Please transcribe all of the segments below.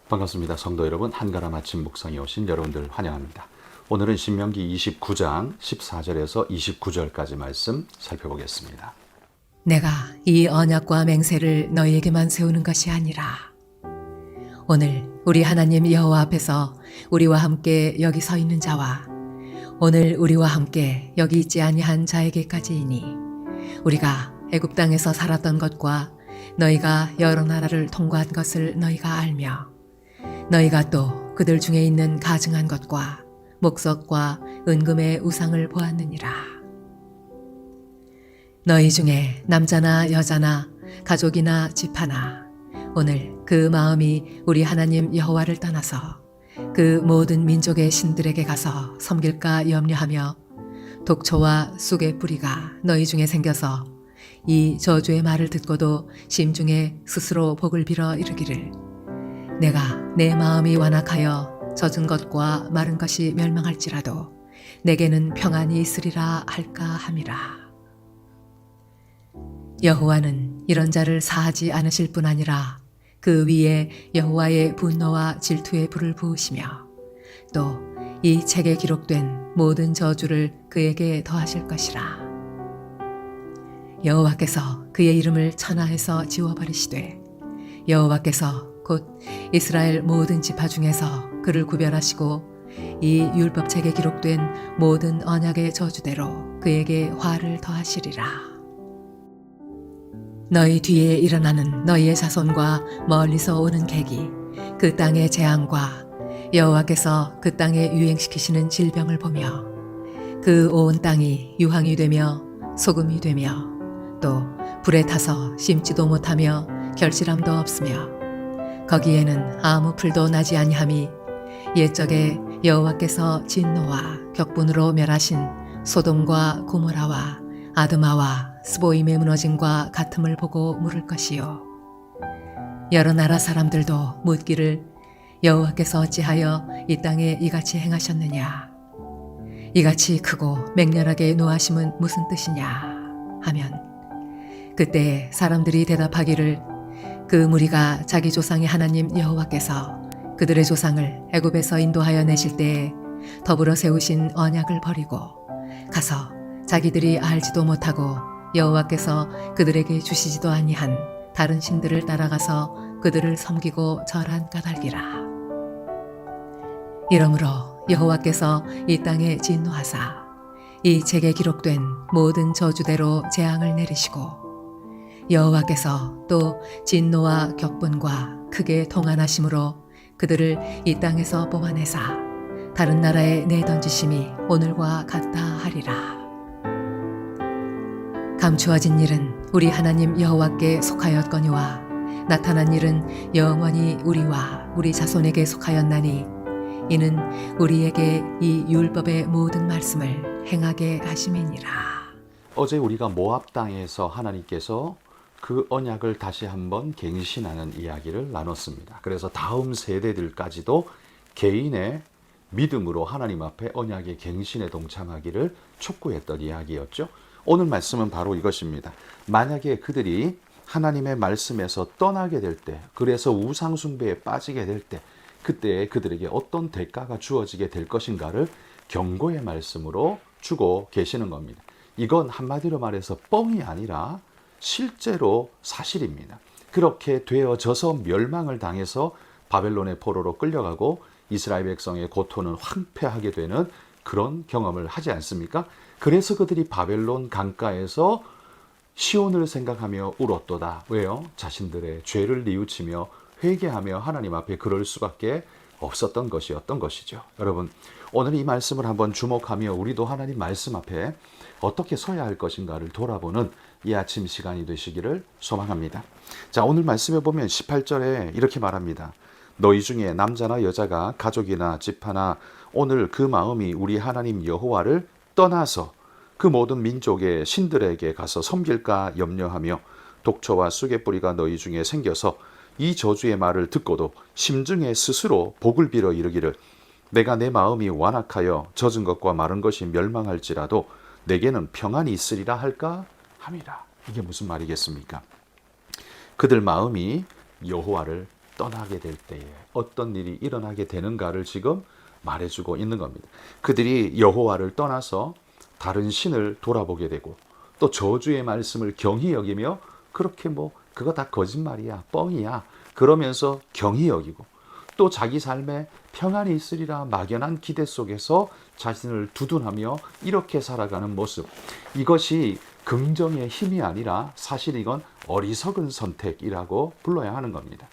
반갑습니다. 성도 여러분, 한가람 아침 묵상에 오신 여러분들 환영합니다. 오늘은 신명기 29장 14절에서 29절까지 말씀 살펴보겠습니다. 내가 이 언약과 맹세를 너희에게만 세우는 것이 아니라 오늘 우리 하나님 여호와 앞에서 우리와 함께 여기 서 있는 자와 오늘 우리와 함께 여기 있지 아니한 자에게까지이니 우리가 애굽 땅에서 살았던 것과 너희가 여러 나라를 통과한 것을 너희가 알며 너희가 또 그들 중에 있는 가증한 것과 목석과 은금의 우상을 보았느니라. 너희 중에 남자나 여자나 가족이나 집하나 오늘 그 마음이 우리 하나님 여호와를 떠나서 그 모든 민족의 신들에게 가서 섬길까 염려하며 독초와 쑥의 뿌리가 너희 중에 생겨서 이 저주의 말을 듣고도 심중에 스스로 복을 빌어 이르기를 내가 내 마음이 완악하여 젖은 것과 마른 것이 멸망할지라도 내게는 평안이 있으리라 할까 함이라. 여호와는 이런 자를 사하지 않으실 뿐 아니라 그 위에 여호와의 분노와 질투의 불을 부으시며 또 이 책에 기록된 모든 저주를 그에게 더하실 것이라. 여호와께서 그의 이름을 천하에서 지워버리시되 여호와께서 곧 이스라엘 모든 지파 중에서 그를 구별하시고 이 율법책에 기록된 모든 언약의 저주대로 그에게 화를 더하시리라. 너희 뒤에 일어나는 너희의 자손과 멀리서 오는 객이 그 땅의 재앙과 여호와께서 그 땅에 유행시키시는 질병을 보며 그 온 땅이 유황이 되며 소금이 되며 또 불에 타서 심지도 못하며 결실함도 없으며 거기에는 아무 풀도 나지 아니함이 옛적에 여호와께서 진노와 격분으로 멸하신 소돔과 고모라와 아드마와 스보임의 무너짐과 같음을 보고 물을 것이요 여러 나라 사람들도 묻기를 여호와께서 어찌하여 이 땅에 이같이 행하셨느냐 이같이 크고 맹렬하게 노하심은 무슨 뜻이냐 하면 그때 사람들이 대답하기를 그 무리가 자기 조상의 하나님 여호와께서 그들의 조상을 애굽에서 인도하여 내실 때에 더불어 세우신 언약을 버리고 가서 자기들이 알지도 못하고 여호와께서 그들에게 주시지도 아니한 다른 신들을 따라가서 그들을 섬기고 절한 까닭이라. 이러므로 여호와께서 이 땅에 진노하사 이 책에 기록된 모든 저주대로 재앙을 내리시고 여호와께서 또 진노와 격분과 크게 통한하심으로 그들을 이 땅에서 뽑아내사 다른 나라에 내던지심이 오늘과 같다 하리라. 감추어진 일은 우리 하나님 여호와께 속하였거니와 나타난 일은 영원히 우리와 우리 자손에게 속하였나니 이는 우리에게 이 율법의 모든 말씀을 행하게 하심이니라. 어제 우리가 모압 땅에서 하나님께서 그 언약을 다시 한번 갱신하는 이야기를 나눴습니다. 그래서 다음 세대들까지도 개인의 믿음으로 하나님 앞에 언약의 갱신에 동참하기를 촉구했던 이야기였죠. 오늘 말씀은 바로 이것입니다. 만약에 그들이 하나님의 말씀에서 떠나게 될 때, 그래서 우상 숭배에 빠지게 될 때, 그때 그들에게 어떤 대가가 주어지게 될 것인가를 경고의 말씀으로 주고 계시는 겁니다. 이건 한마디로 말해서 뻥이 아니라 실제로 사실입니다. 그렇게 되어져서 멸망을 당해서 바벨론의 포로로 끌려가고 이스라엘 백성의 고토는 황폐하게 되는 그런 경험을 하지 않습니까? 그래서 그들이 바벨론 강가에서 시온을 생각하며 울었도다. 왜요? 자신들의 죄를 뉘우치며 회개하며 하나님 앞에 그럴 수밖에 없었던 것이었던 것이죠. 여러분, 오늘 이 말씀을 한번 주목하며 우리도 하나님 말씀 앞에 어떻게 서야 할 것인가를 돌아보는 이 아침 시간이 되시기를 소망합니다. 자, 오늘 말씀에 보면 18절에 이렇게 말합니다. 너희 중에 남자나 여자가 가족이나 집하나 오늘 그 마음이 우리 하나님 여호와를 떠나서 그 모든 민족의 신들에게 가서 섬길까 염려하며 독초와 쑥의 뿌리가 너희 중에 생겨서 이 저주의 말을 듣고도 심중에 스스로 복을 빌어 이르기를 내가 내 마음이 완악하여 젖은 것과 마른 것이 멸망할지라도 내게는 평안이 있으리라 할까 함이라. 이게 무슨 말이겠습니까? 그들 마음이 여호와를 떠나게 될 때에 어떤 일이 일어나게 되는가를 지금 말해주고 있는 겁니다. 그들이 여호와를 떠나서 다른 신을 돌아보게 되고 또 저주의 말씀을 경히 여기며 그렇게 그거 다 거짓말이야, 뻥이야 그러면서 경히 여기고 또 자기 삶에 평안이 있으리라 막연한 기대 속에서 자신을 두둔하며 이렇게 살아가는 모습, 이것이 긍정의 힘이 아니라 사실 이건 어리석은 선택이라고 불러야 하는 겁니다.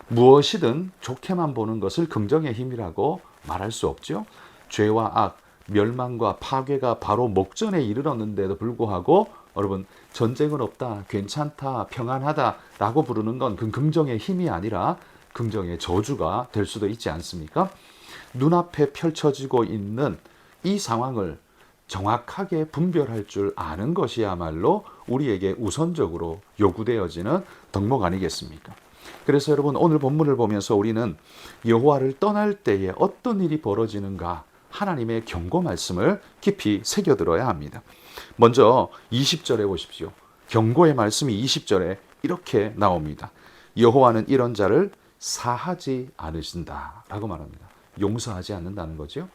무엇이든 좋게만 보는 것을 긍정의 힘이라고 말할 수 없죠. 죄와 악, 멸망과 파괴가 바로 목전에 이르렀는데도 불구하고 여러분 전쟁은 없다, 괜찮다, 평안하다라고 부르는 건 그 긍정의 힘이 아니라 긍정의 저주가 될 수도 있지 않습니까? 눈앞에 펼쳐지고 있는 이 상황을 정확하게 분별할 줄 아는 것이야말로 우리에게 우선적으로 요구되어지는 덕목 아니겠습니까? 그래서 여러분 오늘 본문을 보면서 우리는 여호와를 떠날 때에 어떤 일이 벌어지는가 하나님의 경고 말씀을 깊이 새겨들어야 합니다. 먼저 20절에 보십시오. 경고의 말씀이 20절에 이렇게 나옵니다. 여호와는 이런 자를 사하지 않으신다 라고 말합니다. 용서하지 않는다는 거죠.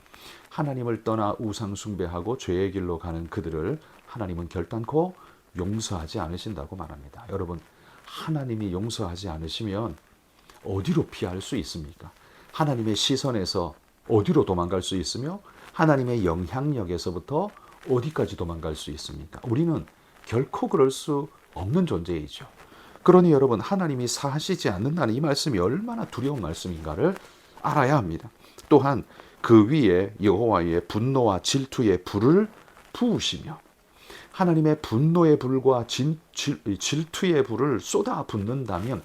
하나님을 떠나 우상 숭배하고 죄의 길로 가는 그들을 하나님은 결단코 용서하지 않으신다고 말합니다. 여러분 하나님이 용서하지 않으시면 어디로 피할 수 있습니까? 하나님의 시선에서 어디로 도망갈 수 있으며 하나님의 영향력에서부터 어디까지 도망갈 수 있습니까? 우리는 결코 그럴 수 없는 존재이죠. 그러니 여러분 하나님이 사하시지 않는다는 이 말씀이 얼마나 두려운 말씀인가를 알아야 합니다. 또한 그 위에 여호와의 분노와 질투의 불을 부으시며 하나님의 분노의 불과 질투의 불을 쏟아 붓는다면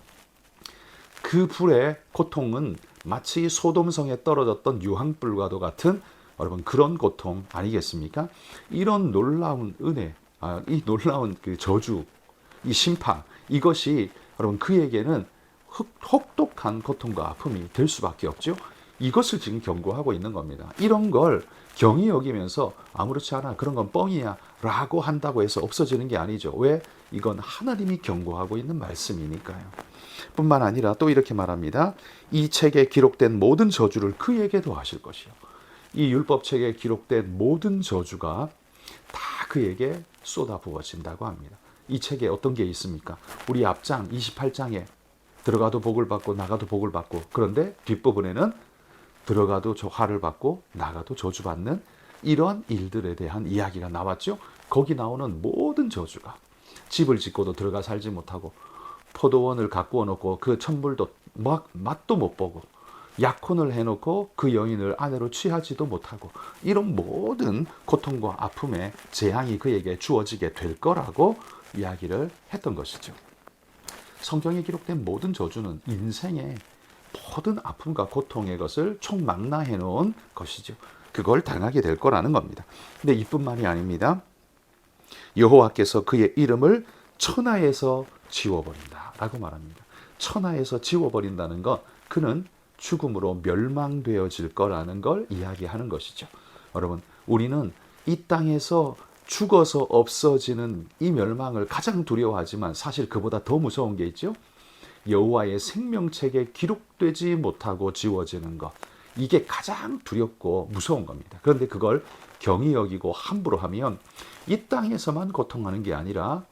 그 불의 고통은 마치 소돔성에 떨어졌던 유황불과도 같은 여러분 그런 고통 아니겠습니까? 이런 놀라운 은혜, 이 놀라운 그 저주, 이 심판, 이것이 여러분 그에게는 혹독한 고통과 아픔이 될 수밖에 없죠. 이것을 지금 경고하고 있는 겁니다. 이런 걸 경히 여기면서 아무렇지 않아, 그런 건 뻥이야 라고 한다고 해서 없어지는 게 아니죠. 왜? 이건 하나님이 경고하고 있는 말씀이니까요. 뿐만 아니라 또 이렇게 말합니다. 이 책에 기록된 모든 저주를 그에게도 하실 것이요. 이 율법책에 기록된 모든 저주가 다 그에게 쏟아 부어진다고 합니다. 이 책에 어떤 게 있습니까? 우리 앞장 28장에 들어가도 복을 받고 나가도 복을 받고, 그런데 뒷부분에는 들어가도 화를 받고 나가도 저주받는 이런 일들에 대한 이야기가 나왔죠. 거기 나오는 모든 저주가 집을 짓고도 들어가 살지 못하고 포도원을 가꾸어 놓고 그 천물도 맛도 못 보고 약혼을 해놓고 그 여인을 아내로 취하지도 못하고 이런 모든 고통과 아픔의 재앙이 그에게 주어지게 될 거라고 이야기를 했던 것이죠. 성경에 기록된 모든 저주는 인생의 모든 아픔과 고통의 것을 총망라해 놓은 것이죠. 그걸 당하게 될 거라는 겁니다. 근데 이뿐만이 아닙니다. 여호와께서 그의 이름을 천하에서 지워버린다 라고 말합니다. 천하에서 지워버린다는 것, 그는 죽음으로 멸망되어질 거라는 걸 이야기하는 것이죠. 여러분, 우리는 이 땅에서 죽어서 없어지는 이 멸망을 가장 두려워하지만 사실 그보다 더 무서운 게 있죠. 여호와의 생명책에 기록되지 못하고 지워지는 것, 이게 가장 두렵고 무서운 겁니다. 그런데 그걸 경히 여기고 함부로 하면 이 땅에서만 고통하는 게 아니라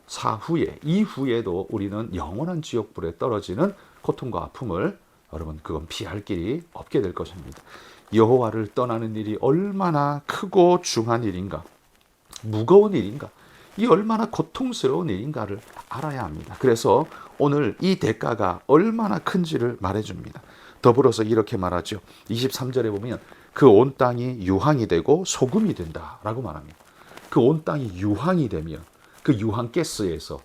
사후에, 이후에도 우리는 영원한 지옥불에 떨어지는 고통과 아픔을 여러분 그건 피할 길이 없게 될 것입니다. 여호와를 떠나는 일이 얼마나 크고 중한 일인가, 무거운 일인가, 이 얼마나 고통스러운 일인가를 알아야 합니다. 그래서 오늘 이 대가가 얼마나 큰지를 말해줍니다. 더불어서 이렇게 말하죠. 23절에 보면 그 온 땅이 유황이 되고 소금이 된다라고 말합니다. 그 온 땅이 유황이 되면 그 유황가스에서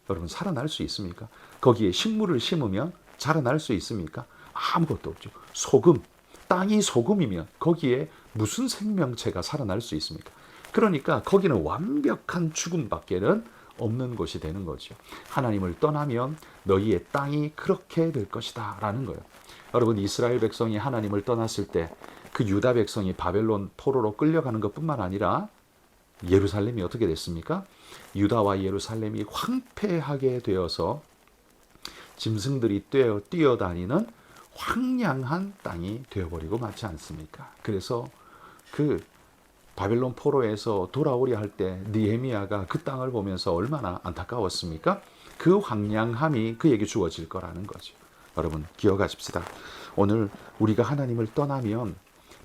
여러분 살아날 수 있습니까? 거기에 식물을 심으면 자라날 수 있습니까? 아무것도 없죠. 소금, 땅이 소금이면 거기에 무슨 생명체가 살아날 수 있습니까? 그러니까 거기는 완벽한 죽음밖에는 없는 곳이 되는 거죠. 하나님을 떠나면 너희의 땅이 그렇게 될 것이다 라는 거예요. 여러분, 이스라엘 백성이 하나님을 떠났을 때 그 유다 백성이 바벨론 포로로 끌려가는 것뿐만 아니라 예루살렘이 어떻게 됐습니까? 유다와 예루살렘이 황폐하게 되어서 짐승들이 뛰어다니는 황량한 땅이 되어버리고 맞지 않습니까? 그래서 그 바벨론 포로에서 돌아오려 할 때 느헤미야가 그 땅을 보면서 얼마나 안타까웠습니까? 그 황량함이 그에게 주어질 거라는 거죠. 여러분 기억하십시다. 오늘 우리가 하나님을 떠나면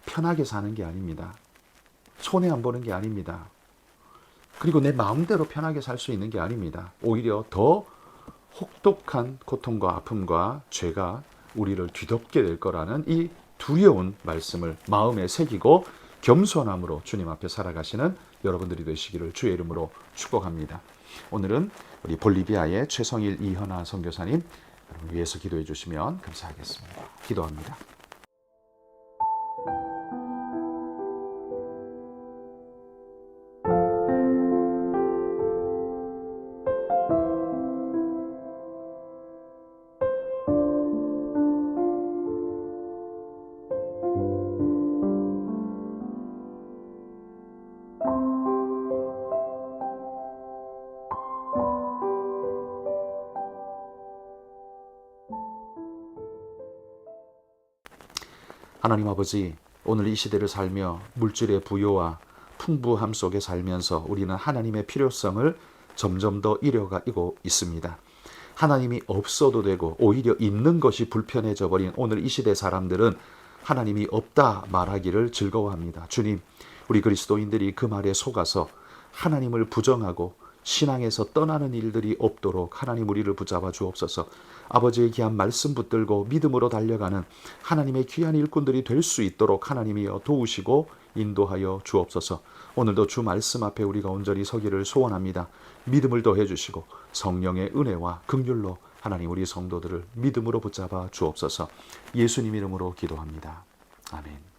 편하게 사는 게 아닙니다. 손해 안 보는 게 아닙니다. 그리고 내 마음대로 편하게 살 수 있는 게 아닙니다. 오히려 더 혹독한 고통과 아픔과 죄가 우리를 뒤덮게 될 거라는 이 두려운 말씀을 마음에 새기고 겸손함으로 주님 앞에 살아가시는 여러분들이 되시기를 주의 이름으로 축복합니다. 오늘은 우리 볼리비아의 최성일 이현아 선교사님 여러분 위해서 기도해 주시면 감사하겠습니다. 기도합니다. 하나님 아버지, 오늘 이 시대를 살며 물질의 부요와 풍부함 속에 살면서 우리는 하나님의 필요성을 점점 더 잃어가고 있습니다. 하나님이 없어도 되고 오히려 있는 것이 불편해져 버린 오늘 이 시대 사람들은 하나님이 없다 말하기를 즐거워합니다. 주님, 우리 그리스도인들이 그 말에 속아서 하나님을 부정하고 신앙에서 떠나는 일들이 없도록 하나님 우리를 붙잡아 주옵소서. 아버지의 귀한 말씀 붙들고 믿음으로 달려가는 하나님의 귀한 일꾼들이 될 수 있도록 하나님이여 도우시고 인도하여 주옵소서. 오늘도 주 말씀 앞에 우리가 온전히 서기를 소원합니다. 믿음을 더해 주시고 성령의 은혜와 긍휼로 하나님 우리 성도들을 믿음으로 붙잡아 주옵소서. 예수님 이름으로 기도합니다. 아멘.